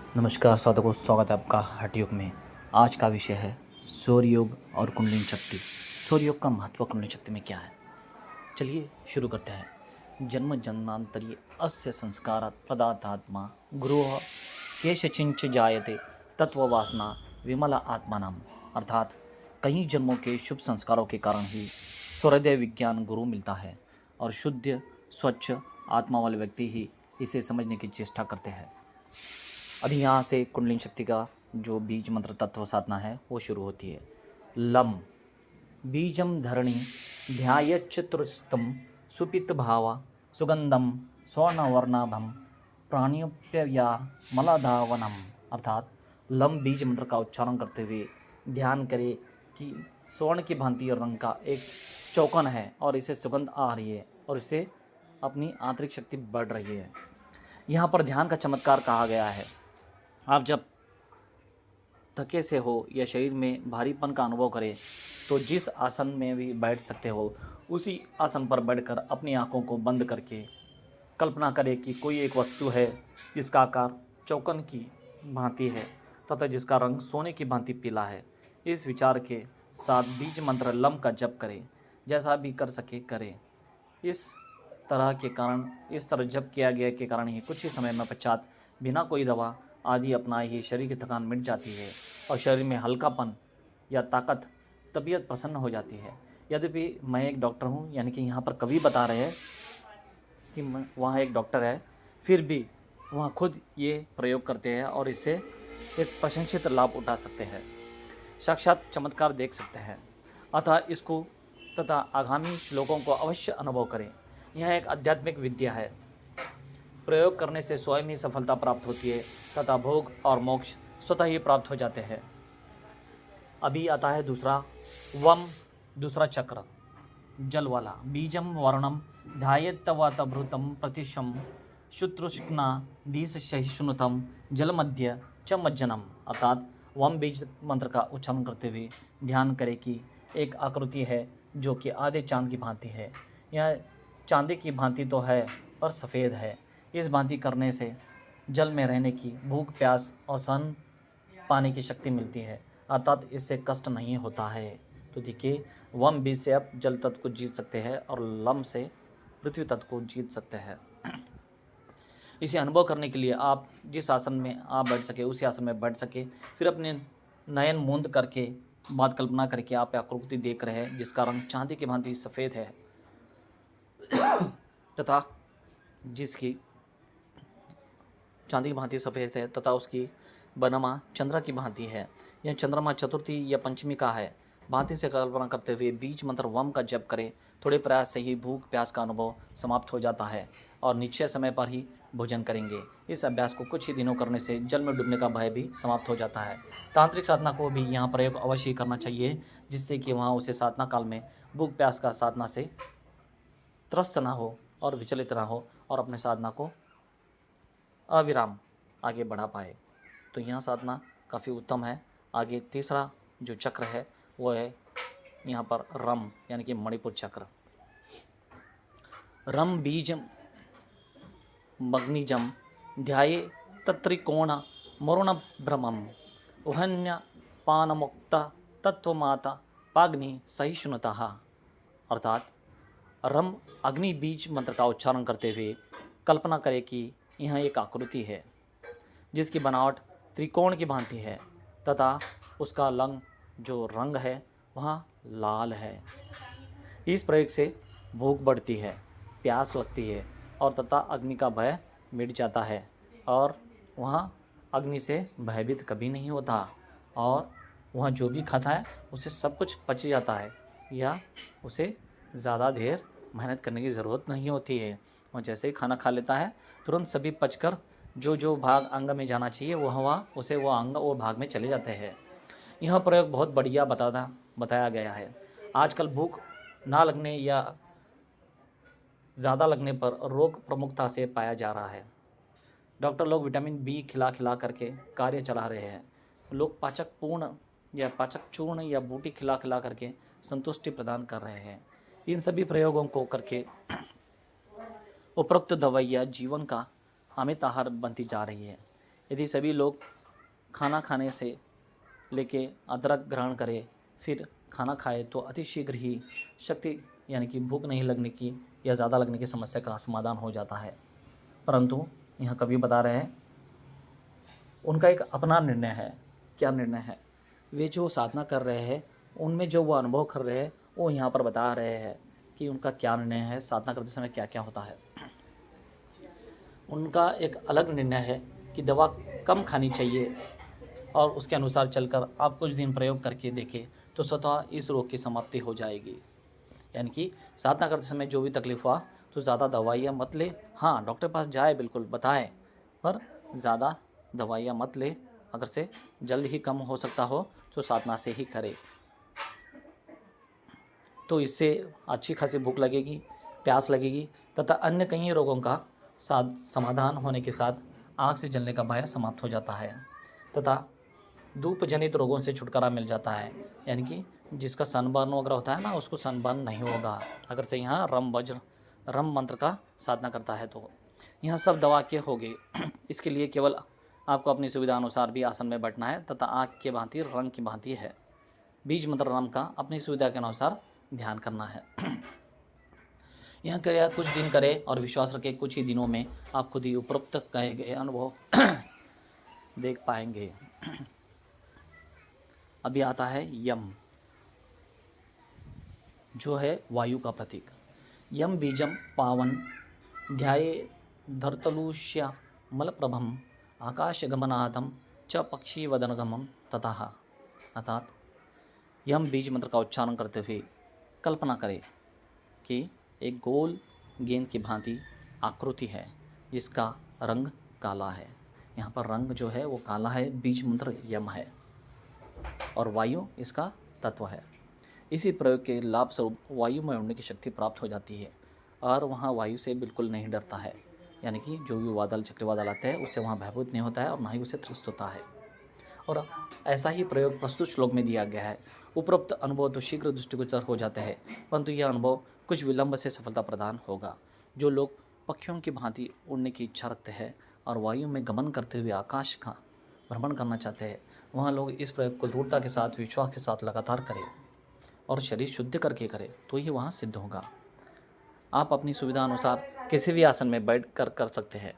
नमस्कार साधकों, स्वागत है आपका हठ योग में। आज का विषय है सौर योग और कुंडलिनी शक्ति। सौर योग का महत्व कुंडलिनी शक्ति में क्या है, चलिए शुरू करते हैं। जन्म जन्मांतरीय अस्य संस्कारात् प्रदातात्मा गुरुः केशचिंच जायते तत्ववासना विमला आत्मानम। अर्थात कई जन्मों के शुभ संस्कारों के कारण ही सूर्योदय विज्ञान गुरु मिलता है और शुद्ध स्वच्छ आत्मा वाले व्यक्ति ही इसे समझने की चेष्टा करते हैं। अभी यहाँ से कुंडलिनी शक्ति का जो बीज मंत्र तत्व साधना है वो शुरू होती है। लम बीजम धरणी ध्यायच्चतुस्तम सुपित भावा सुगंधम स्वर्णवर्णाभम प्राणियोप्यया मलाधावनम। अर्थात लम बीज मंत्र का उच्चारण करते हुए ध्यान करें कि स्वर्ण की भांति रंग का एक चौकन है और इसे सुगंध आ रही है और इससे अपनी आंतरिक शक्ति बढ़ रही है। यहाँ पर ध्यान का चमत्कार कहा गया है। आप जब थके से हो या शरीर में भारीपन का अनुभव करें तो जिस आसन में भी बैठ सकते हो उसी आसन पर बैठकर अपनी आंखों को बंद करके कल्पना करें कि कोई एक वस्तु है जिसका आकार चौकन की भांति है तथा जिसका रंग सोने की भांति पीला है। इस विचार के साथ बीज मंत्र लम का जप करें। जैसा भी कर सके करें। इस तरह जप किया गया के कारण ही कुछ ही समय में पश्चात बिना कोई दवा आदि अपनाए ही शरीर की थकान मिट जाती है और शरीर में हल्कापन या ताकत, तबीयत प्रसन्न हो जाती है। यद्यपि मैं एक डॉक्टर हूँ, यानी कि यहाँ पर कवि बता रहे हैं कि वहाँ एक डॉक्टर है, फिर भी वहाँ खुद ये प्रयोग करते हैं और इससे एक प्रशंसित लाभ उठा सकते हैं, साक्षात चमत्कार देख सकते हैं। अतः इसको तथा आगामी श्लोकों को अवश्य अनुभव करें। यह एक आध्यात्मिक विद्या है। प्रयोग करने से स्वयं ही सफलता प्राप्त होती है तथा भोग और मोक्ष स्वतः ही प्राप्त हो जाते हैं। अभी आता है दूसरा चक्र, जल वाला। बीजम वर्णम ध्यायेत्तवतभृतं प्रतिशम शुत्रुष्णा दिश सहिष्णुतम जल मध्य च मज्जनम। अर्थात वम बीज मंत्र का उच्चारण करते हुए ध्यान करें कि एक आकृति है जो कि आधे चांद की भांति है। यह चांदी की भांति तो है पर सफ़ेद है। इस भांति करने से जल में रहने की भूख, प्यास और सहन पाने की शक्ति मिलती है, अर्थात इससे कष्ट नहीं होता है। तो देखिए, वम बीज से आप जल तत्व को जीत सकते हैं और लम से पृथ्वी तत्व को जीत सकते हैं। इसे अनुभव करने के लिए आप जिस आसन में आप बैठ सके उसी आसन में बैठ सके, फिर अपने नयन मूंद करके बात कल्पना करके आप आकृति देख रहे हैं जिसका रंग चांदी की भांति सफ़ेद है तथा जिसकी चांदी की भांति सफ़ेद है तथा उसकी बनमा चंद्र की भांति है। यह चंद्रमा चतुर्थी या पंचमी का है। भांति से कल्पना करते हुए बीज मंत्र वम का जप करें। थोड़े प्रयास से ही भूख प्यास का अनुभव समाप्त हो जाता है और निश्चय समय पर ही भोजन करेंगे। इस अभ्यास को कुछ ही दिनों करने से जल में डूबने का भय भी समाप्त हो जाता है। तांत्रिक साधना को भी यहाँ प्रयोग अवश्य करना चाहिए, जिससे कि वहाँ उसे साधना काल में भूख प्यास का साधना से त्रस्त ना हो और विचलित ना हो और अपने साधना को अविराम आगे बढ़ा पाए। तो यह साधना काफ़ी उत्तम है। आगे तीसरा जो चक्र है वो है यहाँ पर रम, यानी कि मणिपुर चक्र। रम बीज मग्निजम ध्याये तत्रिकोण मरुण भ्रमम उहन्य पानमुक्त तत्वमाता पाग्नि सहिष्णुता। अर्थात रम अग्नि बीज मंत्र का उच्चारण करते हुए कल्पना करें कि यह एक आकृति है जिसकी बनावट त्रिकोण की भांति है तथा उसका जो रंग है वह लाल है। इस प्रयोग से भूख बढ़ती है, प्यास लगती है और तथा अग्नि का भय मिट जाता है और वह अग्नि से भयभीत कभी नहीं होता और वह जो भी खाता है उसे सब कुछ पच जाता है या उसे ज़्यादा देर मेहनत करने की ज़रूरत नहीं होती है। वह जैसे ही खाना खा लेता है तुरंत सभी पचकर जो भाग अंग में जाना चाहिए वह अंग और भाग में चले जाते हैं। यह प्रयोग बहुत बढ़िया बताया गया है। आजकल भूख ना लगने या ज़्यादा लगने पर रोग प्रमुखता से पाया जा रहा है। डॉक्टर लोग विटामिन बी खिला करके कार्य चला रहे हैं। लोग पाचक चूर्ण या बूटी खिला करके संतुष्टि प्रदान कर रहे हैं। इन सभी प्रयोगों को करके उपरोक्त दवाइयाँ जीवन का अमित आहार बनती जा रही है। यदि सभी लोग खाना खाने से लेके अदरक ग्रहण करें, फिर खाना खाए तो अतिशीघ्र ही शक्ति यानी कि भूख नहीं लगने की या ज़्यादा लगने की समस्या का समाधान हो जाता है। परंतु यहाँ कवि बता रहे हैं उनका एक अपना निर्णय है। क्या निर्णय है? वे जो साधना कर रहे हैं उनमें जो वो अनुभव कर रहे हैं वो यहाँ पर बता रहे हैं कि उनका क्या निर्णय है, साधना करते समय क्या क्या होता है। उनका एक अलग निर्णय है कि दवा कम खानी चाहिए और उसके अनुसार चलकर आप कुछ दिन प्रयोग करके देखें तो स्वतः इस रोग की समाप्ति हो जाएगी। यानी कि साधना करते समय जो भी तकलीफ हुआ तो ज़्यादा दवाइयाँ मत ले। हाँ, डॉक्टर के पास जाए, बिल्कुल बताए, पर ज़्यादा दवाइयाँ मत ले। अगर से जल्द ही कम हो सकता हो तो साधना से ही करे, तो इससे अच्छी खासी भूख लगेगी, प्यास लगेगी तथा अन्य कई रोगों का समाधान होने के साथ आँख से जलने का भय समाप्त हो जाता है तथा धूप जनित रोगों से छुटकारा मिल जाता है। यानी कि जिसका सनबर्न वगैरह होता है ना, उसको सनबर्न नहीं होगा अगर से यहाँ रम मंत्र का साधना करता है तो। यहाँ सब दवा के हो गए। इसके लिए केवल आपको अपनी सुविधा अनुसार भी आसन में बैठना है तथा आँख की भांति रंग की भांति है। बीज मंत्र रम का अपनी सुविधा के अनुसार ध्यान करना है। यह क्रिया कुछ दिन करें और विश्वास रखें, कुछ ही दिनों में आप खुद ही उपरोक्त कहे गए अनुभव देख पाएंगे। अभी आता है यम, जो है वायु का प्रतीक। यम बीजम पावन ध्याये धर्तलूष्य मलप्रभम आकाशगमनादम च पक्षी वदनगमम ततः। अर्थात यम बीज मंत्र का उच्चारण करते हुए कल्पना करें कि एक गोल गेंद की भांति आकृति है जिसका रंग काला है। यहाँ पर रंग जो है वो काला है, बीज मंत्र यम है और वायु इसका तत्व है। इसी प्रयोग के लाभ स्वरूप वायु में उड़ने की शक्ति प्राप्त हो जाती है और वहाँ वायु से बिल्कुल नहीं डरता है। यानी कि जो भी बादल चक्रवादल आते हैं उससे वहाँ भयभूत नहीं होता है और ना ही उसे त्रस्त होता है। और ऐसा ही प्रयोग प्रस्तुत श्लोक में दिया गया है। उपरोक्त अनुभव तो शीघ्र दृष्टिगोचर हो जाते हैं, परंतु यह अनुभव कुछ विलंब से सफलता प्रदान होगा। जो लोग पक्षियों की भांति उड़ने की इच्छा रखते हैं और वायु में गमन करते हुए आकाश का भ्रमण करना चाहते हैं, वहाँ लोग इस प्रयोग को दृढ़ता के साथ, विश्वास के साथ लगातार करें और शरीर शुद्ध करके करें तो ही वहाँ सिद्ध होगा। आप अपनी सुविधा अनुसार किसी भी आसन में बैठ कर सकते हैं।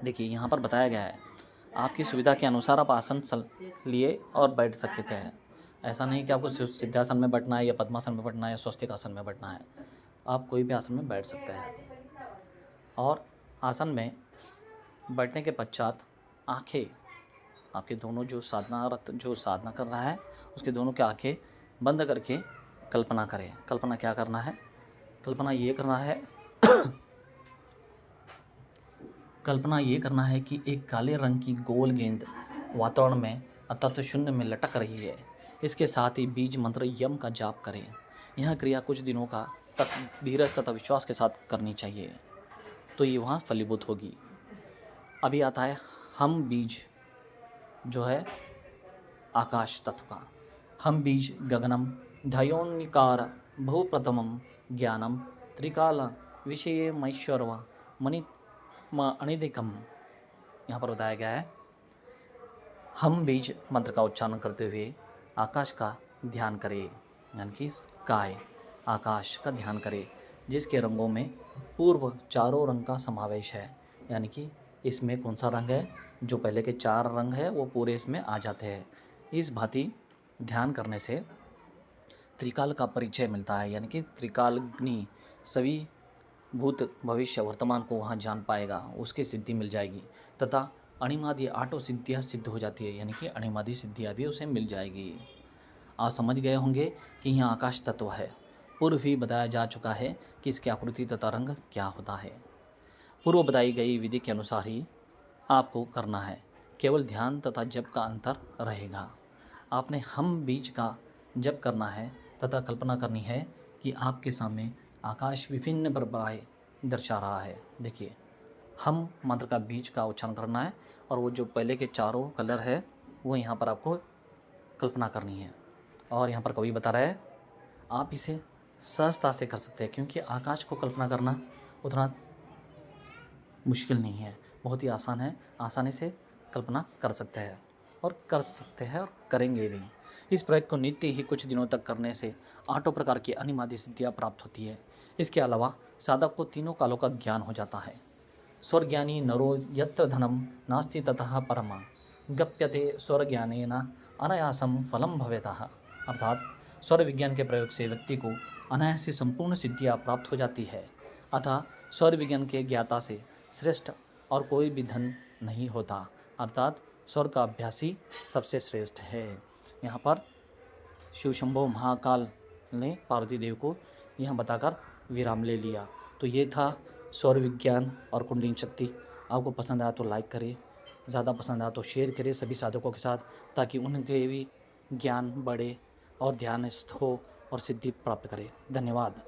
देखिए यहाँ पर बताया गया है आपकी सुविधा के अनुसार आप आसन लिए और बैठ सकते हैं। ऐसा नहीं कि आपको सिद्धासन में बैठना है या पद्मासन में बैठना है या स्वस्तिक आसन में बैठना है। आप कोई भी आसन में बैठ सकते हैं। और आसन में बैठने के पश्चात आंखें आपके दोनों जो साधना कर रहा है उसके दोनों की आंखें बंद करके कल्पना करें। कल्पना क्या करना है? कल्पना ये करना है कि एक काले रंग की गोल गेंद वातावरण में अर्थात शून्य में लटक रही है। इसके साथ ही बीज मंत्र यम का जाप करें। यह क्रिया कुछ दिनों का तक धीरज तथा विश्वास के साथ करनी चाहिए तो ये वहाँ फलीभूत होगी। अभी आता है हम बीज, जो है आकाश तत्व का। हम बीज गगनम ध्योन्निकार बहुप्रथमम ज्ञानम त्रिकाल विषय मैश्वर्व मणि अनिदिकम। यहाँ पर बताया गया है हम बीज मंत्र का उच्चारण करते हुए आकाश का ध्यान करें, यानी कि स्काई, आकाश का ध्यान करें जिसके रंगों में पूर्व चारों रंग का समावेश है। यानी कि इसमें कौन सा रंग है? जो पहले के 4 रंग है वो पूरे इसमें आ जाते हैं। इस भांति ध्यान करने से त्रिकाल का परिचय मिलता है, यानी कि त्रिकालग्नि सभी भूत भविष्य वर्तमान को वहाँ जान पाएगा, उसकी सिद्धि मिल जाएगी तथा अणिमादि 8 सिद्धियाँ सिद्ध हो जाती है, यानी कि अणिमादि सिद्धियाँ भी उसे मिल जाएगी। आप समझ गए होंगे कि यहाँ आकाश तत्व है। पूर्व भी बताया जा चुका है कि इसकी आकृति तथा रंग क्या होता है। पूर्व बताई गई विधि के अनुसार ही आपको करना है, केवल ध्यान तथा जप का अंतर रहेगा। आपने हम बीज का जप करना है तथा कल्पना करनी है कि आपके सामने आकाश विभिन्न बरबराए दर्शा रहा है। देखिए हम मंत्र का बीज का उच्चारण करना है और वो जो पहले के 4 कलर है वो यहाँ पर आपको कल्पना करनी है। और यहाँ पर कवि बता रहा है आप इसे सहजता से कर सकते हैं, क्योंकि आकाश को कल्पना करना उतना मुश्किल नहीं है। बहुत ही आसान है, आसानी से कल्पना कर सकते हैं और करेंगे भी। इस प्रयोग को नित्य ही कुछ दिनों तक करने से 8 प्रकार की अनिमादी सिद्धियाँ प्राप्त होती है। इसके अलावा साधक को तीनों कालों का ज्ञान हो जाता है। स्वर्ज्ञानी नरो यत्र धनम नास्ति ततः परमा गप्यते स्वर्ज्ञानेन अनायासम फलम भवेतः। अर्थात स्वर विज्ञान के प्रयोग से व्यक्ति को अनायास ही संपूर्ण सिद्धियाँ प्राप्त हो जाती है। अतः स्वर विज्ञान के ज्ञाता से श्रेष्ठ और कोई भी धन नहीं होता, अर्थात स्वर का अभ्यास ही सबसे श्रेष्ठ है। यहाँ पर शिव शंभो महाकाल ने पार्वती देव को यह बताकर विराम ले लिया। तो ये था सौर विज्ञान और कुंडलिनी शक्ति। आपको पसंद आया तो लाइक करें, ज़्यादा पसंद आया तो शेयर करें सभी साधकों के साथ, ताकि उनके भी ज्ञान बढ़े और ध्यानस्थ हो और सिद्धि प्राप्त करें। धन्यवाद।